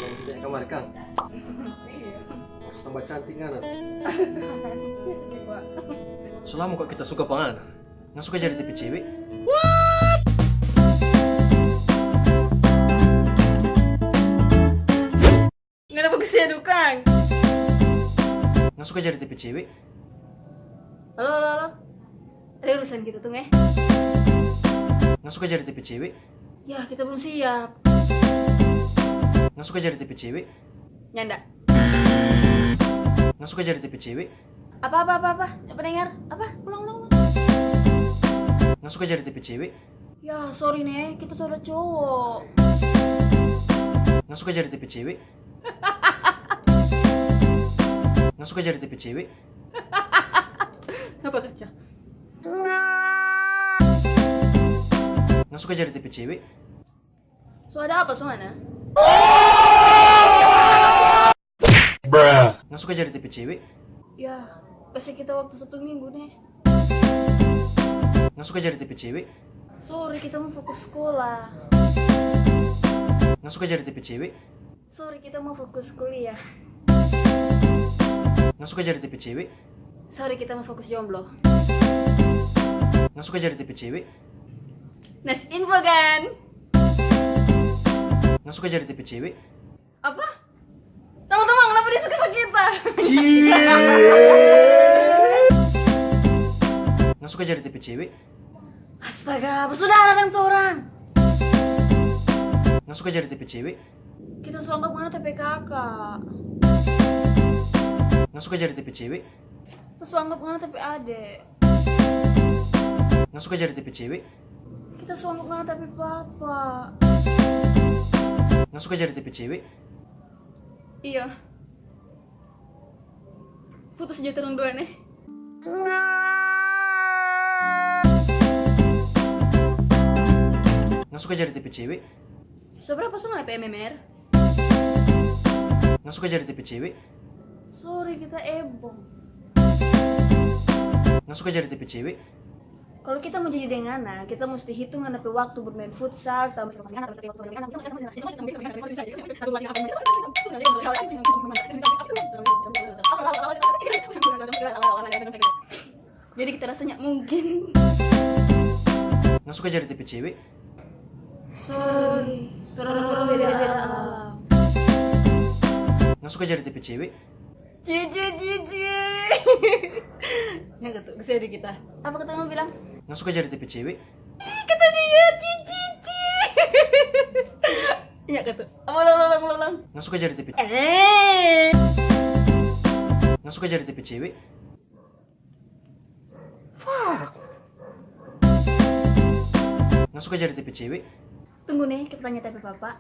Yang kita kamar Kang. Iya. Harus tambah cantik kan? Biasa juga. Selama kok kita suka pangan, nggak suka jadi tipe cewek? Nggak ada bagusnya Kang. Nggak suka jadi tipe cewek? Halo. Ada urusan kita tuh nggak? Nggak suka jadi tipe cewek? Ya kita belum siap. Nggak suka jadi tipe cewek? Nyanda. Nggak suka jadi tipe cewek? Apa? Apa dengar? Apa? Ulang. Nggak suka jadi tipe cewek? Ya sorry nih, kita saudara cowok. Nggak suka jadi tipe cewek? Nggak suka jadi tipe cewek? Kenapa kaca? Nggak suka jadi tipe cewek? So ada apa soalnya? Nggak suka jadi tipe cewek? Ya kasih kita waktu 1 minggu nih. Nggak suka jadi tipe cewek? Sorry kita mau fokus sekolah. Nggak suka jadi tipe cewek? Sorry kita mau fokus kuliah. Nggak suka jadi tipe cewek? Sorry kita mau fokus jomblo. Nggak suka jadi tipe cewek? Nes info kan? Nggak suka jadi tipe cewek? Apa? Teman-teman kenapa dia suka sama kita? Nggak suka jadi tipe cewek? Astaga, bersaudara dengan tuh orang. Nggak suka jadi tipe cewek? Kita suanggap mana tapi kakak. Nggak suka jadi tipe cewek? Kita suanggap mana tapi adek. Nggak suka jadi tipe cewek? Kita suanggap mana tapi papa. Nggak suka jadi tipe cewek? Iya. Putus aja turun dua nih. Nggak suka jadi tipe cewek? Seberapa sama PMMR? Nggak suka jadi tipe cewek? Sorry kita ebong. Nggak suka jadi tipe cewek? Kalau kita mau jadi dengana, kita mesti hitung ada waktu bermain futsal, tambah jadi kita rasanya mungkin. Nggak suka jadi tipe cewek? Sorry, turun beda-beda. Nggak suka jadi tipe cewek? Cici. Nggak tuh, kesini kita. Apa kata kamu bilang? Nggak suka jadi tipe cewek? Kata dia cici. Iya kata. Ulang. Nggak suka jadi tipe? Nggak suka jadi tipe cewek? Fuck. Nggak suka jadi tipe cewek? Tunggu nih, kita tanya tapi papa.